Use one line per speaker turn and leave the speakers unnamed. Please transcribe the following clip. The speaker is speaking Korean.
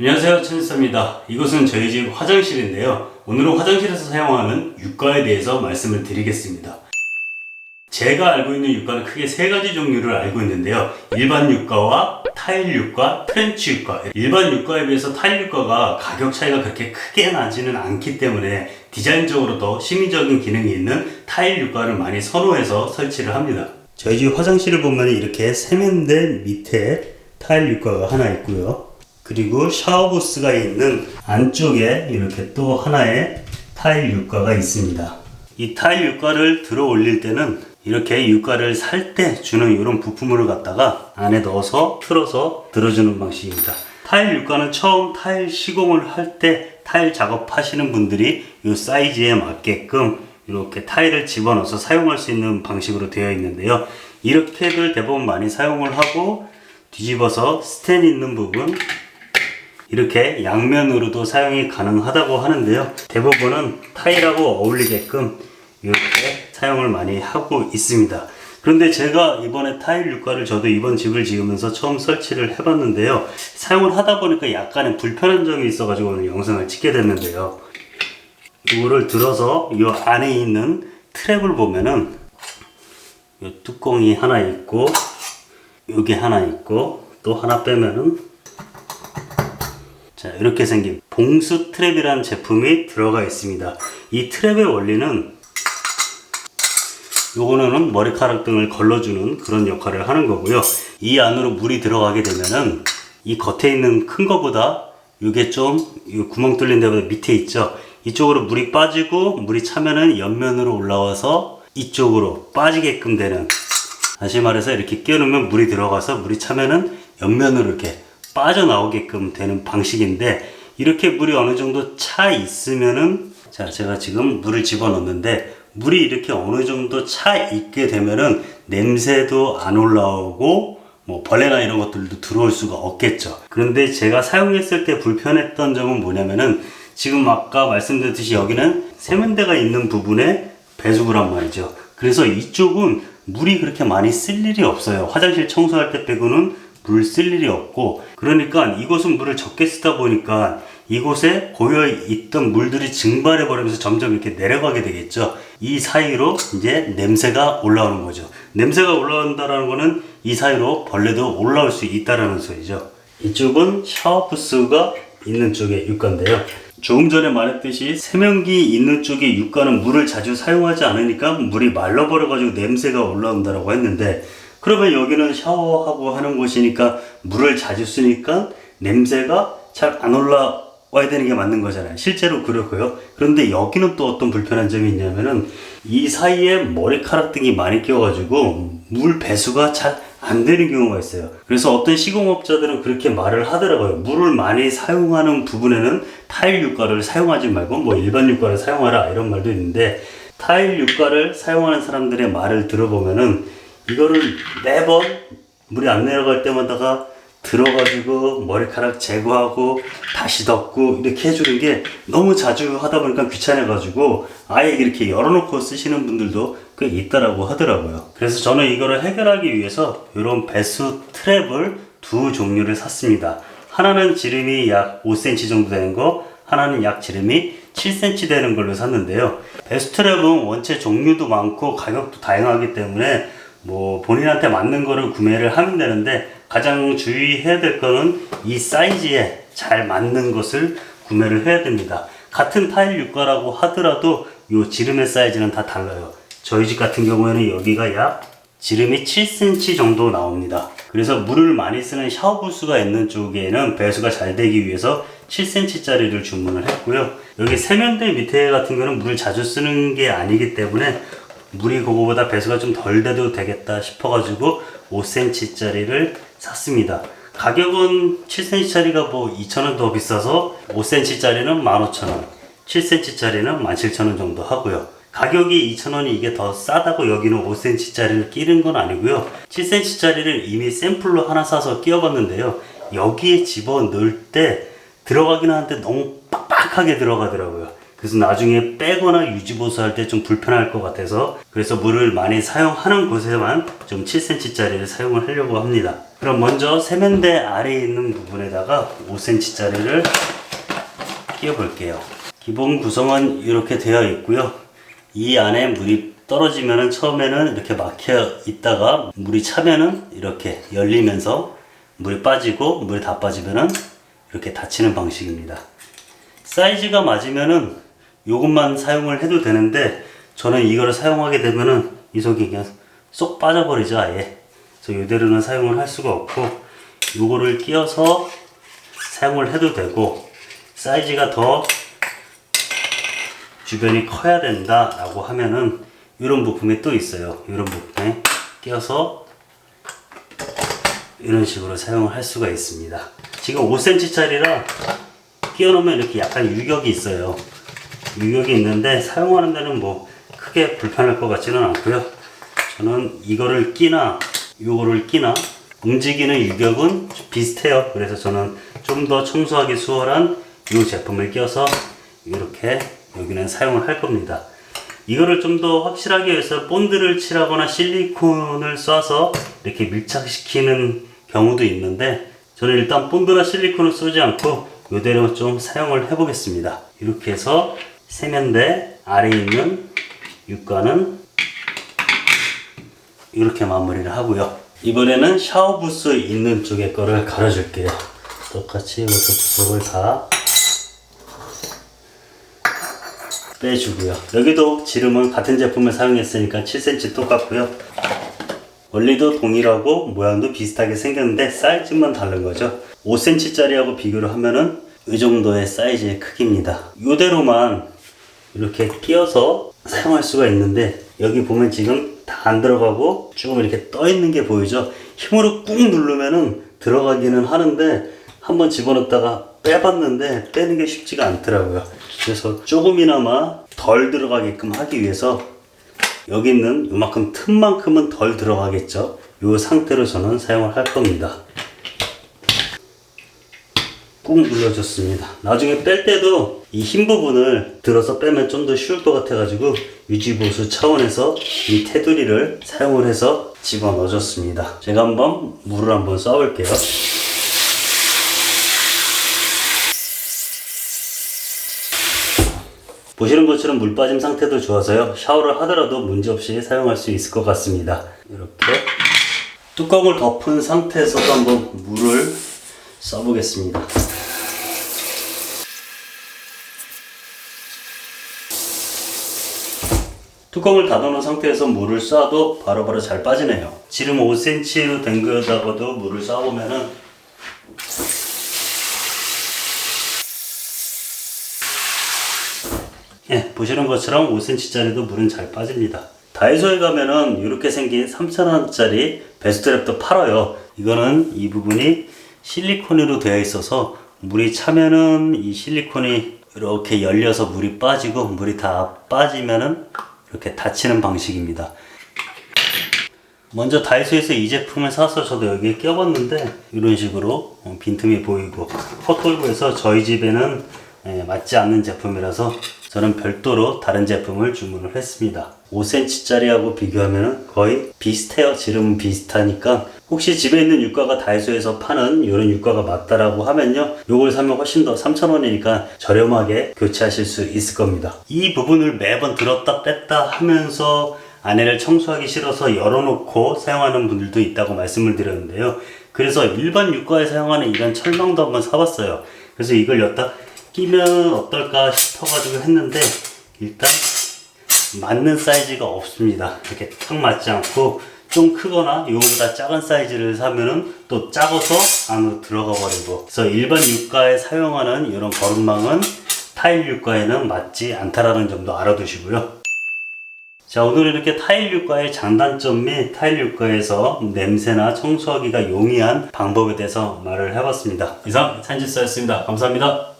안녕하세요, 천수입니다. 이곳은 저희 집 화장실인데요. 오늘은 화장실에서 사용하는 유가에 대해서 말씀을 드리겠습니다. 제가 알고 있는 유가는 크게 세 가지 종류를 알고 있는데요. 일반 유가와 타일 유가, 트렌치 유가. 일반 유가에 비해서 타일 유가가 가격 차이가 그렇게 크게 나지는 않기 때문에 디자인적으로 더 심미적인 기능이 있는 타일 유가를 많이 선호해서 설치를 합니다. 저희 집 화장실을 보면 이렇게 세면대 밑에 타일 유가가 하나 있고요. 그리고 샤워 부스가 있는 안쪽에 이렇게 또 하나의 타일 유가가 있습니다. 이 타일 유가를 들어 올릴 때는 이렇게 유가를 살 때 주는 이런 부품을 갖다가 안에 넣어서 틀어서 들어주는 방식입니다. 타일 유가는 처음 타일 시공을 할 때 타일 작업하시는 분들이 이 사이즈에 맞게끔 이렇게 타일을 집어넣어서 사용할 수 있는 방식으로 되어 있는데요. 이렇게들 대부분 많이 사용을 하고 뒤집어서 스텐 있는 부분 이렇게 양면으로도 사용이 가능하다고 하는데요. 대부분은 타일하고 어울리게끔 이렇게 사용을 많이 하고 있습니다. 그런데 제가 이번에 타일 유가를 저도 이번 집을 지으면서 처음 설치를 해봤는데요. 사용을 하다 보니까 약간의 불편한 점이 있어가지고 오늘 영상을 찍게 됐는데요. 이거를 들어서 이 안에 있는 트랩을 보면은 이 뚜껑이 하나 있고 여기 하나 있고 또 하나 빼면은 자, 이렇게 생긴 봉수 트랩이라는 제품이 들어가 있습니다. 이 트랩의 원리는 요거는 머리카락 등을 걸러주는 그런 역할을 하는 거고요. 이 안으로 물이 들어가게 되면은 이 겉에 있는 큰 거보다 이게 좀 구멍 뚫린 데보다 밑에 있죠. 이쪽으로 물이 빠지고 물이 차면은 옆면으로 올라와서 이쪽으로 빠지게끔 되는, 다시 말해서 이렇게 끼워놓으면 물이 들어가서 물이 차면은 옆면으로 이렇게 빠져나오게끔 되는 방식인데, 이렇게 물이 어느 정도 차 있으면은, 자, 제가 지금 물을 집어넣는데 물이 이렇게 어느 정도 차 있게 되면은 냄새도 안 올라오고 뭐 벌레나 이런 것들도 들어올 수가 없겠죠. 그런데 제가 사용했을 때 불편했던 점은 뭐냐면은, 지금 아까 말씀드렸듯이 여기는 세면대가 있는 부분에 배수구란 말이죠. 그래서 이쪽은 물이 그렇게 많이 쓸 일이 없어요. 화장실 청소할 때 빼고는 물 쓸 일이 없고, 그러니까 이곳은 물을 적게 쓰다 보니까 이곳에 고여있던 물들이 증발해 버리면서 점점 이렇게 내려가게 되겠죠. 이 사이로 이제 냄새가 올라오는 거죠. 냄새가 올라온다라는 거는 이 사이로 벌레도 올라올 수 있다라는 소리죠. 이쪽은 샤워 부스가 있는 쪽에 유가인데요. 조금 전에 말했듯이 세면기 있는 쪽에 유가는 물을 자주 사용하지 않으니까 물이 말라버려 가지고 냄새가 올라온다라고 했는데, 그러면 여기는 샤워하고 하는 곳이니까 물을 자주 쓰니까 냄새가 잘 안 올라와야 되는 게 맞는 거잖아요. 실제로 그렇고요. 그런데 여기는 또 어떤 불편한 점이 있냐면은, 이 사이에 머리카락 등이 많이 껴가지고 물 배수가 잘 안 되는 경우가 있어요. 그래서 어떤 시공업자들은 그렇게 말을 하더라고요. 물을 많이 사용하는 부분에는 타일 유가를 사용하지 말고 뭐 일반 유가를 사용하라, 이런 말도 있는데, 타일 유가를 사용하는 사람들의 말을 들어보면은 이거를 매번 물이 안 내려갈 때마다가 들어가지고 머리카락 제거하고 다시 덮고 이렇게 해주는 게 너무 자주 하다 보니까 귀찮아가지고 아예 이렇게 열어놓고 쓰시는 분들도 꽤 있다라고 하더라고요. 그래서 저는 이거를 해결하기 위해서 이런 배수 트랩을 두 종류를 샀습니다. 하나는 지름이 약 5cm 정도 되는 거, 하나는 약 지름이 7cm 되는 걸로 샀는데요. 배수 트랩은 원체 종류도 많고 가격도 다양하기 때문에 뭐 본인한테 맞는 거를 구매를 하면 되는데, 가장 주의해야 될 거는 이 사이즈에 잘 맞는 것을 구매를 해야 됩니다. 같은 타일 유가라고 하더라도 이 지름의 사이즈는 다 달라요. 저희 집 같은 경우에는 여기가 약 지름이 7cm 정도 나옵니다. 그래서 물을 많이 쓰는 샤워 부스가 있는 쪽에는 배수가 잘 되기 위해서 7cm 짜리를 주문을 했고요. 여기 세면대 밑에 같은 경우는 물을 자주 쓰는 게 아니기 때문에 물이 그거보다 배수가 좀 덜 돼도 되겠다 싶어가지고 5cm 짜리를 샀습니다. 가격은 7cm 짜리가 뭐 2,000원 더 비싸서 5cm 짜리는 15,000원, 7cm 짜리는 17,000원 정도 하고요. 가격이 2,000원이 이게 더 싸다고 여기는 5cm 짜리를 끼는 건 아니고요. 7cm 짜리를 이미 샘플로 하나 사서 끼워봤는데요. 여기에 집어 넣을 때 들어가긴 하는데 너무 빡빡하게 들어가더라고요. 그래서 나중에 빼거나 유지보수할 때 좀 불편할 것 같아서, 그래서 물을 많이 사용하는 곳에만 좀 7cm 짜리를 사용을 하려고 합니다. 그럼 먼저 세면대 아래에 있는 부분에다가 5cm 짜리를 끼워 볼게요. 기본 구성은 이렇게 되어 있고요. 이 안에 물이 떨어지면은 처음에는 이렇게 막혀 있다가 물이 차면은 이렇게 열리면서 물이 빠지고, 물이 다 빠지면은 이렇게 닫히는 방식입니다. 사이즈가 맞으면은 요것만 사용을 해도 되는데, 저는 이거를 사용하게 되면은 이 속이 그냥 쏙 빠져버리죠, 아예. 그래서 이대로는 사용을 할 수가 없고, 요거를 끼워서 사용을 해도 되고, 사이즈가 더 주변이 커야 된다 라고 하면은 이런 부품이 또 있어요. 이런 부품에 끼워서 이런 식으로 사용을 할 수가 있습니다. 지금 5cm 짜리라 끼워 놓으면 이렇게 약간 유격이 있어요. 유격이 있는데 사용하는 데는 뭐 크게 불편할 것 같지는 않고요. 저는 이거를 끼나 요거를 끼나 움직이는 유격은 비슷해요. 그래서 저는 좀 더 청소하기 수월한 이 제품을 끼워서 이렇게 여기는 사용을 할 겁니다. 이거를 좀 더 확실하게 위해서 본드를 칠하거나 실리콘을 쏴서 이렇게 밀착시키는 경우도 있는데, 저는 일단 본드나 실리콘을 쏘지 않고 이대로 좀 사용을 해 보겠습니다. 이렇게 해서 세면대 아래에 있는 육관은 이렇게 마무리를 하고요. 이번에는 샤워 부스 있는 쪽에 거를 갈아줄게요. 똑같이 이것도 부속을 다 빼주고요. 여기도 지름은 같은 제품을 사용했으니까 7cm 똑같고요. 원리도 동일하고 모양도 비슷하게 생겼는데 사이즈만 다른 거죠. 5cm 짜리하고 비교를 하면은 이 정도의 사이즈의 크기입니다. 이대로만 이렇게 끼워서 사용할 수가 있는데, 여기 보면 지금 다 안 들어가고 조금 이렇게 떠 있는 게 보이죠? 힘으로 꾹 누르면은 들어가기는 하는데, 한번 집어넣다가 빼봤는데 빼는 게 쉽지가 않더라고요. 그래서 조금이나마 덜 들어가게끔 하기 위해서 여기 있는 이만큼 틈만큼은 덜 들어가겠죠. 이 상태로 저는 사용을 할 겁니다. 꾹 눌러줬습니다. 나중에 뺄 때도 이 흰 부분을 들어서 빼면 좀 더 쉬울 것 같아 가지고 유지보수 차원에서 이 테두리를 사용을 해서 집어넣어줬습니다. 제가 한번 물을 한번 쏴볼게요. 보시는 것처럼 물 빠짐 상태도 좋아서요, 샤워를 하더라도 문제없이 사용할 수 있을 것 같습니다. 이렇게 뚜껑을 덮은 상태에서도 한번 물을 써보겠습니다. 뚜껑을 닫아놓은 상태에서 물을 쏴도 바로바로 잘 빠지네요. 지름 5cm로 된 거에다가도 물을 쏴보면은 보시는 것처럼 5cm 짜리도 물은 잘 빠집니다. 다이소에 가면은 이렇게 생긴 3,000원짜리 베스트랩도 팔아요. 이거는 이 부분이 실리콘으로 되어 있어서 물이 차면은 이 실리콘이 이렇게 열려서 물이 빠지고, 물이 다 빠지면은 이렇게 닫히는 방식입니다. 먼저 다이소에서 이 제품을 사서 저도 여기에 껴봤는데 이런 식으로 빈틈이 보이고 헛돌고해서 저희 집에는 맞지 않는 제품이라서 저는 별도로 다른 제품을 주문을 했습니다. 5cm 짜리하고 비교하면 거의 비슷해요. 지름은 비슷하니까 혹시 집에 있는 유가가 다이소에서 파는 이런 유가가 맞다라고 하면요, 요걸 사면 훨씬 더 3,000원이니까 저렴하게 교체하실 수 있을 겁니다. 이 부분을 매번 들었다 뺐다 하면서 안에를 청소하기 싫어서 열어놓고 사용하는 분들도 있다고 말씀을 드렸는데요. 그래서 일반 유가에 사용하는 이런 철망도 한번 사봤어요. 그래서 이걸 여기다 끼면 어떨까 싶어가지고 했는데 일단 맞는 사이즈가 없습니다. 이렇게 딱 맞지 않고 좀 크거나 이거보다 작은 사이즈를 사면은 또 작아서 안으로 들어가 버리고, 그래서 일반 유가에 사용하는 이런 거름망은 타일 유가에는 맞지 않다라는 점도 알아두시고요. 자, 오늘은 이렇게 타일 유가의 장단점 및 타일 유가에서 냄새나 청소하기가 용이한 방법에 대해서 말을 해봤습니다. 이상 산지스였습니다. 감사합니다.